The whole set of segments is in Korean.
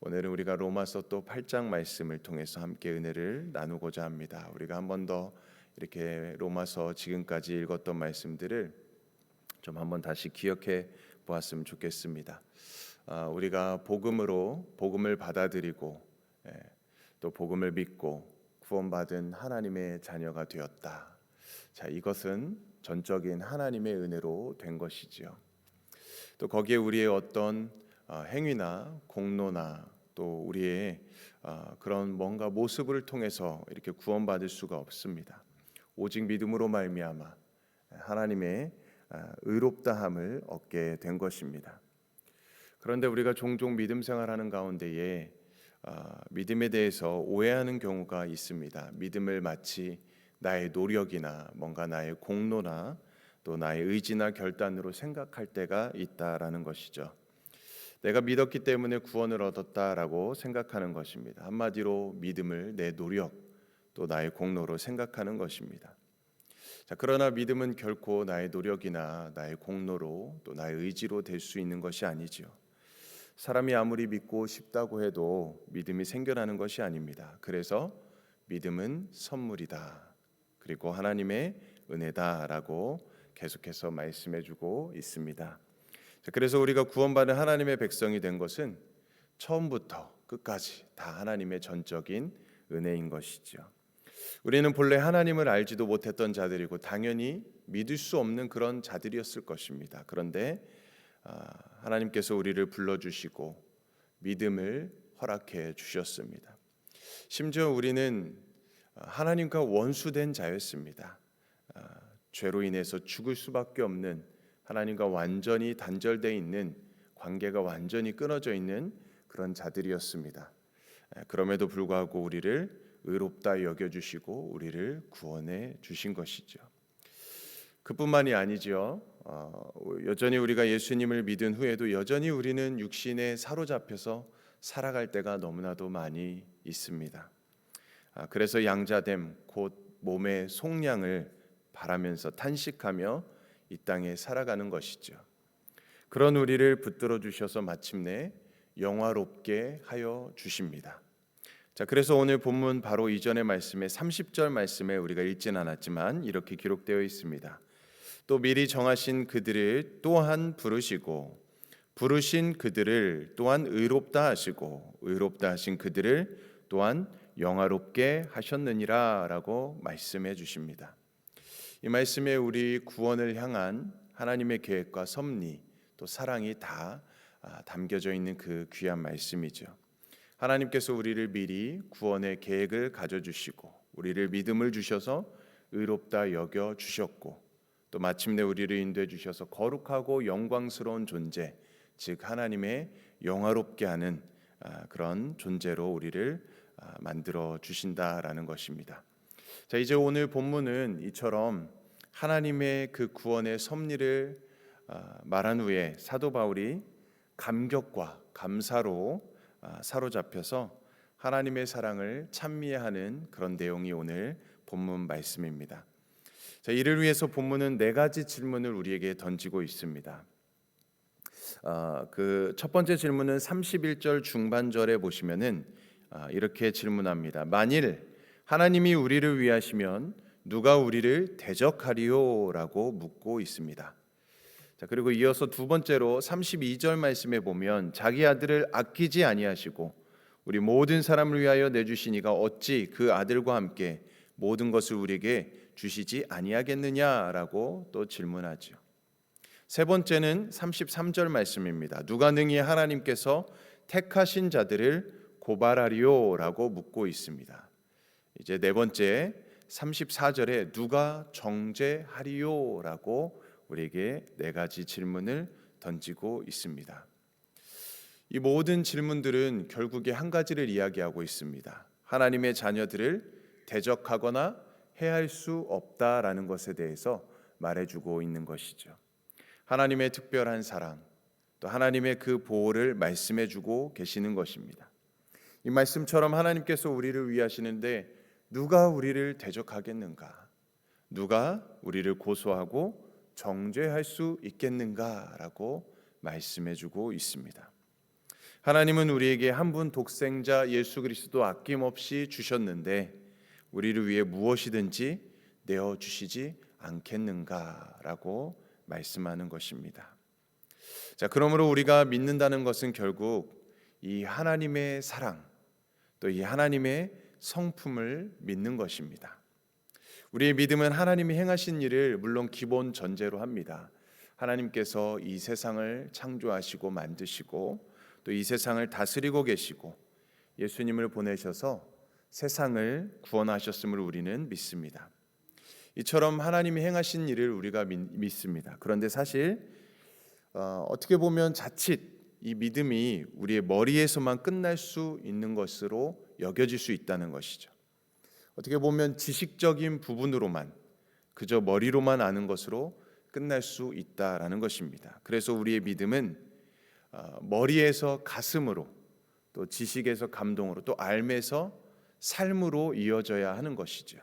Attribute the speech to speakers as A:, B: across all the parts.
A: 오늘은 우리가 로마서 또 8장 말씀을 통해서 함께 은혜를 나누고자 합니다. 우리가 한 번 더 이렇게 로마서 지금까지 읽었던 말씀들을 좀 한번 다시 기억해 보았으면 좋겠습니다. 우리가 복음을 받아들이고 또 복음을 믿고 구원받은 하나님의 자녀가 되었다. 자, 이것은 전적인 하나님의 은혜로 된 것이지요. 또 거기에 우리의 어떤 행위나 공로나 또 우리의 그런 뭔가 모습을 통해서 이렇게 구원받을 수가 없습니다. 오직 믿음으로 말미암아 하나님의 의롭다함을 얻게 된 것입니다. 그런데 우리가 종종 믿음 생활하는 가운데에 믿음에 대해서 오해하는 경우가 있습니다. 믿음을 마치 나의 노력이나 뭔가 나의 공로나 또 나의 의지나 결단으로 생각할 때가 있다라는 것이죠. 내가 믿었기 때문에 구원을 얻었다라고 생각하는 것입니다. 한마디로 믿음을 내 노력 또 나의 공로로 생각하는 것입니다. 자, 그러나 믿음은 결코 나의 노력이나 나의 공로로 또 나의 의지로 될 수 있는 것이 아니지요. 사람이 아무리 믿고 싶다고 해도 믿음이 생겨나는 것이 아닙니다. 그래서 믿음은 선물이다. 그리고 하나님의 은혜다라고 계속해서 말씀해주고 있습니다. 그래서 우리가 구원받은 하나님의 백성이 된 것은 처음부터 끝까지 다 하나님의 전적인 은혜인 것이죠. 우리는 본래 하나님을 알지도 못했던 자들이고 당연히 믿을 수 없는 그런 자들이었을 것입니다. 그런데 하나님께서 우리를 불러주시고 믿음을 허락해 주셨습니다. 심지어 우리는 하나님과 원수된 자였습니다. 죄로 인해서 죽을 수밖에 없는, 하나님과 완전히 단절되어 있는, 관계가 완전히 끊어져 있는 그런 자들이었습니다. 그럼에도 불구하고 우리를 의롭다 여겨주시고 우리를 구원해 주신 것이죠. 그뿐만이 아니죠. 여전히 우리가 예수님을 믿은 후에도 여전히 우리는 육신에 사로잡혀서 살아갈 때가 너무나도 많이 있습니다. 그래서 양자됨 곧 몸의 속량을 바라면서 탄식하며 이 땅에 살아가는 것이죠. 그런 우리를 붙들어 주셔서 마침내 영화롭게 하여 주십니다. 자, 그래서 오늘 본문 바로 이전의 말씀에 30절 말씀에 우리가 읽진 않았지만 이렇게 기록되어 있습니다. 또 미리 정하신 그들을 또한 부르시고 부르신 그들을 또한 의롭다 하시고 의롭다 하신 그들을 또한 영화롭게 하셨느니라 라고 말씀해 주십니다. 이 말씀에 우리 구원을 향한 하나님의 계획과 섭리 또 사랑이 다 담겨져 있는 그 귀한 말씀이죠. 하나님께서 우리를 미리 구원의 계획을 가져주시고 우리를 믿음을 주셔서 의롭다 여겨 주셨고 또 마침내 우리를 인도해 주셔서 거룩하고 영광스러운 존재, 즉 하나님의 영화롭게 하는 그런 존재로 우리를 만들어 주신다라는 것입니다. 자, 이제 오늘 본문은 이처럼 하나님의 그 구원의 섭리를 말한 후에 사도 바울이 감격과 감사로 사로잡혀서 하나님의 사랑을 찬미하는 그런 내용이 오늘 본문 말씀입니다. 자, 이를 위해서 본문은 4가지 질문을 우리에게 던지고 있습니다. 그 첫 번째 질문은 31절 중반절에 보시면은 이렇게 질문합니다. 만일 하나님이 우리를 위하시면 누가 우리를 대적하리요? 라고 묻고 있습니다. 자, 그리고 이어서 두 번째로 32절 말씀에 보면 자기 아들을 아끼지 아니하시고 우리 모든 사람을 위하여 내주시니가 어찌 그 아들과 함께 모든 것을 우리에게 주시지 아니하겠느냐라고 또 질문하죠. 세 번째는 33절 말씀입니다. 누가 능히 하나님께서 택하신 자들을 고발하리요? 라고 묻고 있습니다. 이제 네 번째 34절에 누가 정죄하리요? 라고 우리에게 4가지 질문을 던지고 있습니다. 이 모든 질문들은 결국에 한 가지를 이야기하고 있습니다. 하나님의 자녀들을 대적하거나 해할 수 없다라는 것에 대해서 말해주고 있는 것이죠. 하나님의 특별한 사랑, 또 하나님의 그 보호를 말씀해주고 계시는 것입니다. 이 말씀처럼 하나님께서 우리를 위하시는데 누가 우리를 대적하겠는가? 누가 우리를 고소하고 정죄할 수 있겠는가라고 말씀해주고 있습니다. 하나님은 우리에게 한 분 독생자 예수 그리스도 아낌없이 주셨는데 우리를 위해 무엇이든지 내어 주시지 않겠는가라고 말씀하는 것입니다. 자, 그러므로 우리가 믿는다는 것은 결국 이 하나님의 사랑, 또 이 하나님의 성품을 믿는 것입니다. 우리의 믿음은 하나님이 행하신 일을 물론 기본 전제로 합니다. 하나님께서 이 세상을 창조하시고 만드시고 또 이 세상을 다스리고 계시고 예수님을 보내셔서 세상을 구원하셨음을 우리는 믿습니다. 이처럼 하나님이 행하신 일을 우리가 믿습니다. 그런데 사실 어떻게 보면 자칫 이 믿음이 우리의 머리에서만 끝날 수 있는 것으로 여겨질 수 있다는 것이죠. 어떻게 보면 지식적인 부분으로만, 그저 머리로만 아는 것으로 끝날 수 있다라는 것입니다. 그래서 우리의 믿음은 머리에서 가슴으로, 또 지식에서 감동으로, 또 알매서 삶으로 이어져야 하는 것이죠.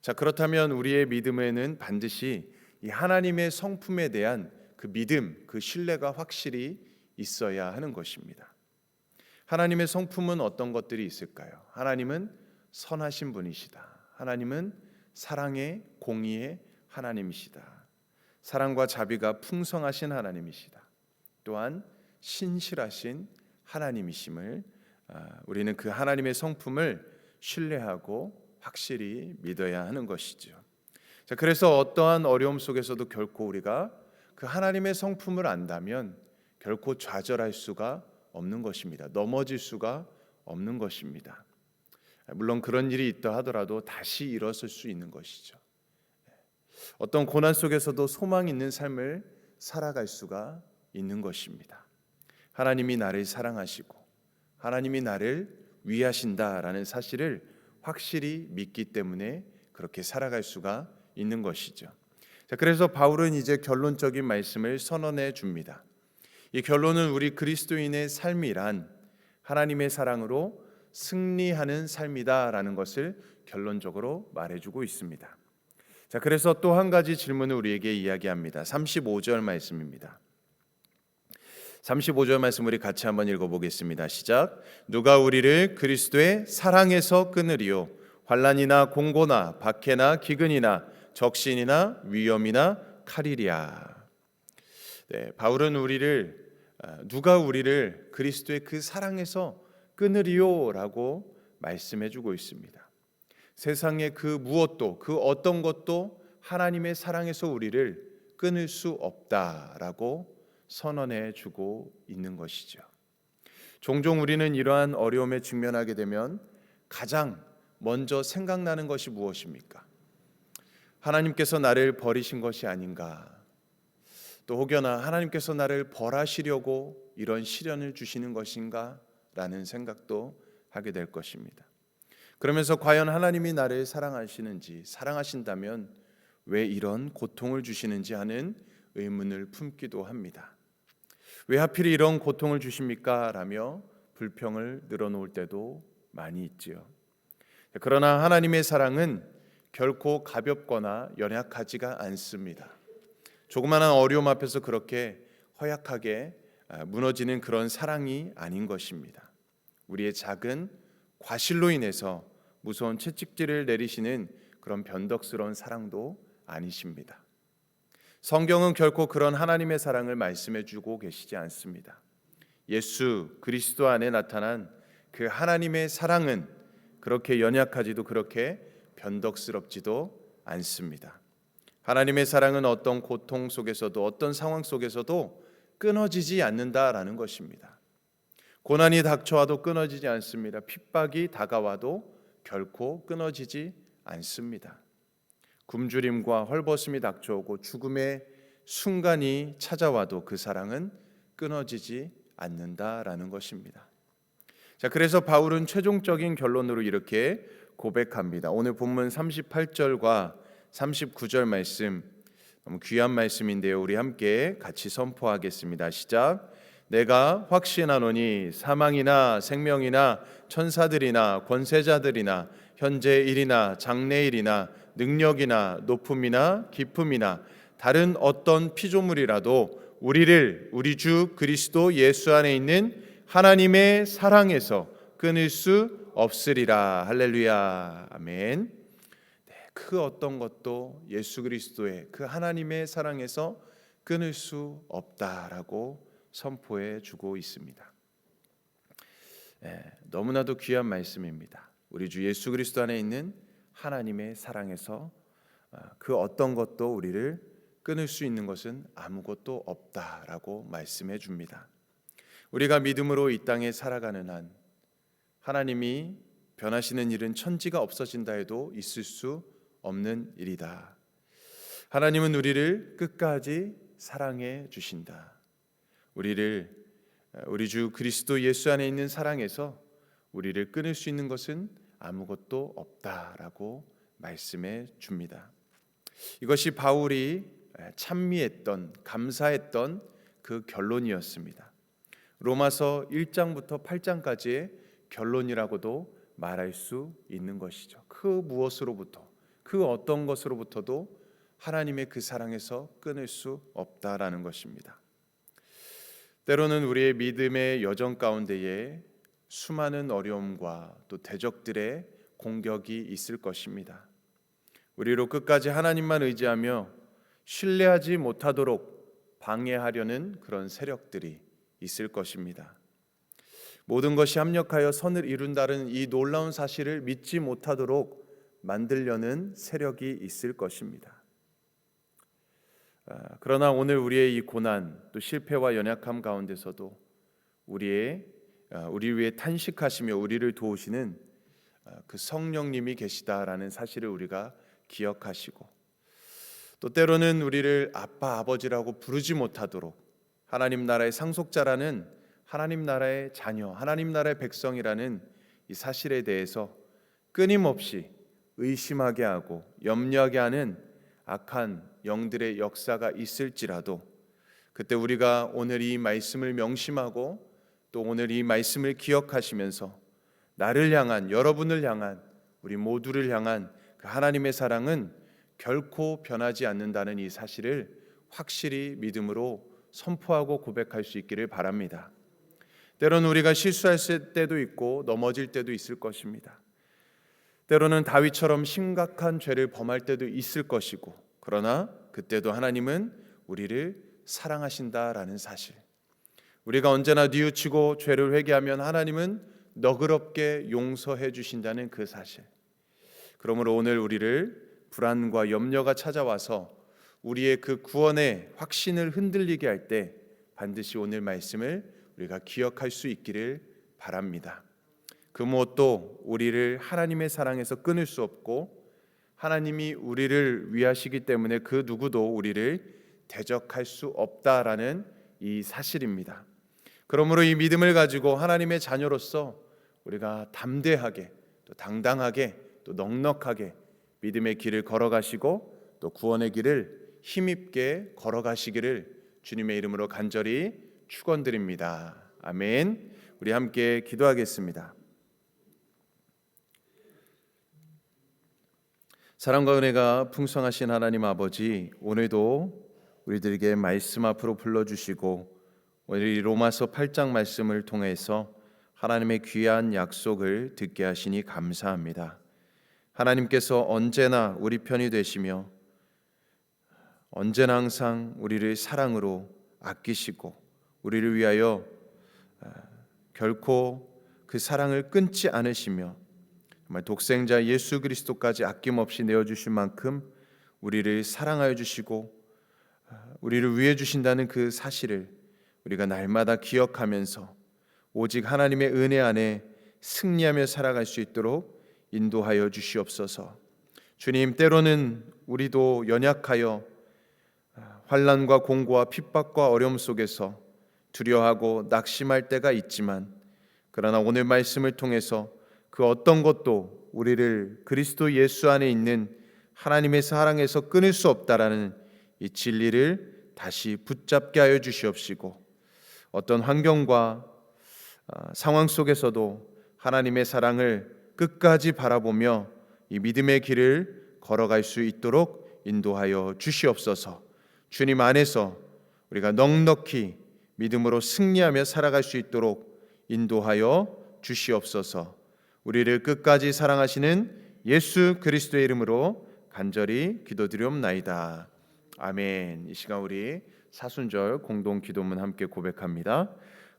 A: 자, 그렇다면 우리의 믿음에는 반드시 이 하나님의 성품에 대한 그 믿음, 그 신뢰가 확실히 있어야 하는 것입니다. 하나님의 성품은 어떤 것들이 있을까요? 하나님은 선하신 분이시다. 하나님은 사랑의 공의의 하나님이시다. 사랑과 자비가 풍성하신 하나님이시다. 또한 신실하신 하나님이심을 우리는 그 하나님의 성품을 신뢰하고 확실히 믿어야 하는 것이죠. 자, 그래서 어떠한 어려움 속에서도 결코 우리가 그 하나님의 성품을 안다면 결코 좌절할 수가 없는 것입니다. 넘어질 수가 없는 것입니다. 물론 그런 일이 있다 하더라도 다시 일어설 수 있는 것이죠. 어떤 고난 속에서도 소망 있는 삶을 살아갈 수가 있는 것입니다. 하나님이 나를 사랑하시고 하나님이 나를 위하신다라는 사실을 확실히 믿기 때문에 그렇게 살아갈 수가 있는 것이죠. 자, 그래서 바울은 이제 결론적인 말씀을 선언해 줍니다. 이 결론은 우리 그리스도인의 삶이란 하나님의 사랑으로 승리하는 삶이다라는 것을 결론적으로 말해주고 있습니다. 자, 그래서 또 한 가지 질문을 우리에게 이야기합니다. 35절 말씀입니다. 35절 말씀 우리 같이 한번 읽어보겠습니다. 시작. 누가 우리를 그리스도의 사랑에서 끊으리요? 환난이나 공고나 박해나 기근이나 적신이나 위험이나 칼이랴. 네, 바울은 누가 우리를 그리스도의 그 사랑에서 끊으리요라고 말씀해주고 있습니다. 세상의 그 무엇도, 그 어떤 것도 하나님의 사랑에서 우리를 끊을 수 없다라고 선언해주고 있는 것이죠. 종종 우리는 이러한 어려움에 직면하게 되면 가장 먼저 생각나는 것이 무엇입니까? 하나님께서 나를 버리신 것이 아닌가? 또 혹여나 하나님께서 나를 벌하시려고 이런 시련을 주시는 것인가? 라는 생각도 하게 될 것입니다. 그러면서 과연 하나님이 나를 사랑하시는지, 사랑하신다면 왜 이런 고통을 주시는지 하는 의문을 품기도 합니다. 왜 하필 이런 고통을 주십니까? 라며 불평을 늘어놓을 때도 많이 있지요. 그러나 하나님의 사랑은 결코 가볍거나 연약하지가 않습니다. 조그마한 어려움 앞에서 그렇게 허약하게 무너지는 그런 사랑이 아닌 것입니다. 우리의 작은 과실로 인해서 무서운 채찍질을 내리시는 그런 변덕스러운 사랑도 아니십니다. 성경은 결코 그런 하나님의 사랑을 말씀해주고 계시지 않습니다. 예수 그리스도 안에 나타난 그 하나님의 사랑은 그렇게 연약하지도 그렇게 변덕스럽지도 않습니다. 하나님의 사랑은 어떤 고통 속에서도 어떤 상황 속에서도 끊어지지 않는다라는 것입니다. 고난이 닥쳐와도 끊어지지 않습니다. 핍박이 다가와도 결코 끊어지지 않습니다. 굶주림과 헐벗음이 닥쳐오고 죽음의 순간이 찾아와도 그 사랑은 끊어지지 않는다라는 것입니다. 자, 그래서 바울은 최종적인 결론으로 이렇게 고백합니다. 오늘 본문 38절과 39절 말씀 너무 귀한 말씀인데요. 우리 함께 같이 선포하겠습니다. 시작. 내가 확신하노니 사망이나 생명이나 천사들이나 권세자들이나 현재 일이나 장래 일이나 능력이나 높음이나 깊음이나 다른 어떤 피조물이라도 우리를 우리 주 그리스도 예수 안에 있는 하나님의 사랑에서 끊을 수 없으리라. 할렐루야. 아멘. 네, 그 어떤 것도 예수 그리스도의 그 하나님의 사랑에서 끊을 수 없다라고 선포해 주고 있습니다. 네, 너무나도 귀한 말씀입니다. 우리 주 예수 그리스도 안에 있는 하나님의 사랑에서 그 어떤 것도 우리를 끊을 수 있는 것은 아무것도 없다라고 말씀해 줍니다. 우리가 믿음으로 이 땅에 살아가는 한 하나님이 변하시는 일은 천지가 없어진다 해도 있을 수 없는 일이다. 하나님은 우리를 끝까지 사랑해 주신다. 우리 주 그리스도 예수 안에 있는 사랑에서 우리를 끊을 수 있는 것은 아무것도 없다라고 말씀해 줍니다. 이것이 바울이 찬미했던, 감사했던 그 결론이었습니다. 로마서 1장부터 8장까지의 결론이라고도 말할 수 있는 것이죠. 그 무엇으로부터, 그 어떤 것으로부터도 하나님의 그 사랑에서 끊을 수 없다라는 것입니다. 때로는 우리의 믿음의 여정 가운데에 수많은 어려움과 또 대적들의 공격이 있을 것입니다. 우리로 끝까지 하나님만 의지하며 신뢰하지 못하도록 방해하려는 그런 세력들이 있을 것입니다. 모든 것이 합력하여 선을 이룬다는 이 놀라운 사실을 믿지 못하도록 만들려는 세력이 있을 것입니다. 그러나 오늘 우리의 이 고난 또 실패와 연약함 가운데서도 우리 위에 탄식하시며 우리를 도우시는 그 성령님이 계시다라는 사실을 우리가 기억하시고, 또 때로는 우리를 아빠 아버지라고 부르지 못하도록 하나님 나라의 상속자라는 하나님 나라의 자녀, 하나님 나라의 백성이라는 이 사실에 대해서 끊임없이 의심하게 하고 염려하게 하는 악한 영들의 역사가 있을지라도, 그때 우리가 오늘 이 말씀을 명심하고 또 오늘 이 말씀을 기억하시면서 나를 향한, 여러분을 향한, 우리 모두를 향한 그 하나님의 사랑은 결코 변하지 않는다는 이 사실을 확실히 믿음으로 선포하고 고백할 수 있기를 바랍니다. 때로는 우리가 실수할 때도 있고 넘어질 때도 있을 것입니다. 때로는 다윗처럼 심각한 죄를 범할 때도 있을 것이고, 그러나 그때도 하나님은 우리를 사랑하신다라는 사실, 우리가 언제나 뉘우치고 죄를 회개하면 하나님은 너그럽게 용서해 주신다는 그 사실, 그러므로 오늘 우리를 불안과 염려가 찾아와서 우리의 그 구원의 확신을 흔들리게 할 때 반드시 오늘 말씀을 우리가 기억할 수 있기를 바랍니다. 그 무엇도 우리를 하나님의 사랑에서 끊을 수 없고, 하나님이 우리를 위하시기 때문에 그 누구도 우리를 대적할 수 없다라는 이 사실입니다. 그러므로 이 믿음을 가지고 하나님의 자녀로서 우리가 담대하게 또 당당하게 또 넉넉하게 믿음의 길을 걸어가시고 또 구원의 길을 힘있게 걸어가시기를 주님의 이름으로 간절히 축원드립니다. 아멘. 우리 함께 기도하겠습니다. 사랑과 은혜가 풍성하신 하나님 아버지, 오늘도 우리들에게 말씀 앞으로 불러주시고 오늘 이 로마서 8장 말씀을 통해서 하나님의 귀한 약속을 듣게 하시니 감사합니다. 하나님께서 언제나 우리 편이 되시며 언제나 항상 우리를 사랑으로 아끼시고 우리를 위하여 결코 그 사랑을 끊지 않으시며 정말 독생자 예수 그리스도까지 아낌없이 내어주신 만큼 우리를 사랑하여 주시고 우리를 위해 주신다는 그 사실을 우리가 날마다 기억하면서 오직 하나님의 은혜 안에 승리하며 살아갈 수 있도록 인도하여 주시옵소서. 주님, 때로는 우리도 연약하여 환난과 공고와 핍박과 어려움 속에서 두려워하고 낙심할 때가 있지만, 그러나 오늘 말씀을 통해서 그 어떤 것도 우리를 그리스도 예수 안에 있는 하나님의 사랑에서 끊을 수 없다라는 이 진리를 다시 붙잡게 하여 주시옵시고, 어떤 환경과 상황 속에서도 하나님의 사랑을 끝까지 바라보며 이 믿음의 길을 걸어갈 수 있도록 인도하여 주시옵소서. 주님 안에서 우리가 넉넉히 믿음으로 승리하며 살아갈 수 있도록 인도하여 주시옵소서. 우리를 끝까지 사랑하시는 예수 그리스도의 이름으로 간절히 기도드리옵나이다. 아멘. 이 시간 우리 사순절 공동 기도문 함께 고백합니다.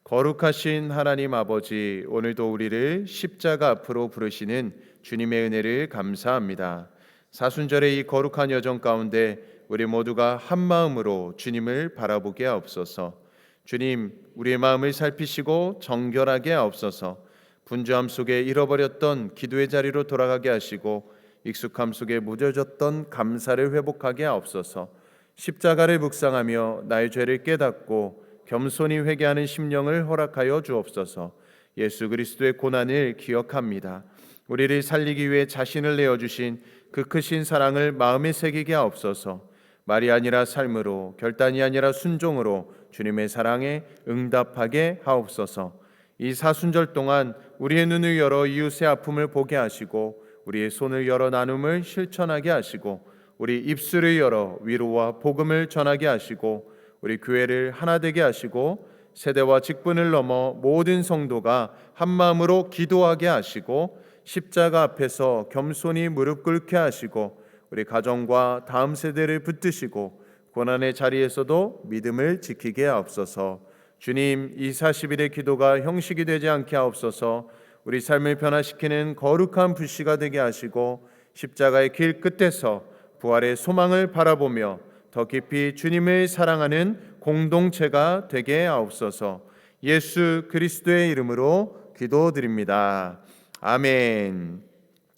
A: 거룩하신 하나님 아버지, 오늘도 우리를 십자가 앞으로 부르시는 주님의 은혜를 감사합니다. 사순절의 이 거룩한 여정 가운데 우리 모두가 한 마음으로 주님을 바라보게 하옵소서. 주님, 우리의 마음을 살피시고 정결하게 하옵소서. 분주함 속에 잃어버렸던 기도의 자리로 돌아가게 하시고 익숙함 속에 무뎌졌던 감사를 회복하게 하옵소서. 십자가를 묵상하며 나의 죄를 깨닫고 겸손히 회개하는 심령을 허락하여 주옵소서. 예수 그리스도의 고난을 기억합니다. 우리를 살리기 위해 자신을 내어주신 그 크신 사랑을 마음에 새기게 하옵소서. 말이 아니라 삶으로, 결단이 아니라 순종으로 주님의 사랑에 응답하게 하옵소서. 이 사순절 동안 우리의 눈을 열어 이웃의 아픔을 보게 하시고 우리의 손을 열어 나눔을 실천하게 하시고 우리 입술을 열어 위로와 복음을 전하게 하시고 우리 교회를 하나 되게 하시고 세대와 직분을 넘어 모든 성도가 한 마음으로 기도하게 하시고 십자가 앞에서 겸손히 무릎 꿇게 하시고 우리 가정과 다음 세대를 붙드시고 고난의 자리에서도 믿음을 지키게 하옵소서. 주님, 이 40일의 기도가 형식이 되지 않게 하옵소서. 우리 삶을 변화시키는 거룩한 불씨가 되게 하시고 십자가의 길 끝에서 부활의 소망을 바라보며 더 깊이 주님을 사랑하는 공동체가 되게 하옵소서. 예수 그리스도의 이름으로 기도드립니다. 아멘.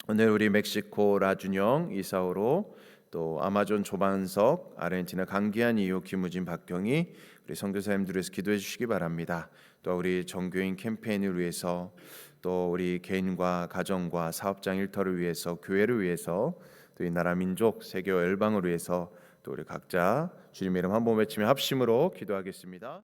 A: 오늘 우리 멕시코 라준영 이사오로 또 아마존 조반석 아르헨티나 강기한 이호 김우진 박경희 우리 선교사님들에서 기도해 주시기 바랍니다. 또 우리 정교인 캠페인을 위해서 또 우리 개인과 가정과 사업장 일터를 위해서 교회를 위해서 또 이 나라 민족 세계와 열방을 위해서 또 우리 각자 주님의 이름 한 번 외치며 합심으로 기도하겠습니다.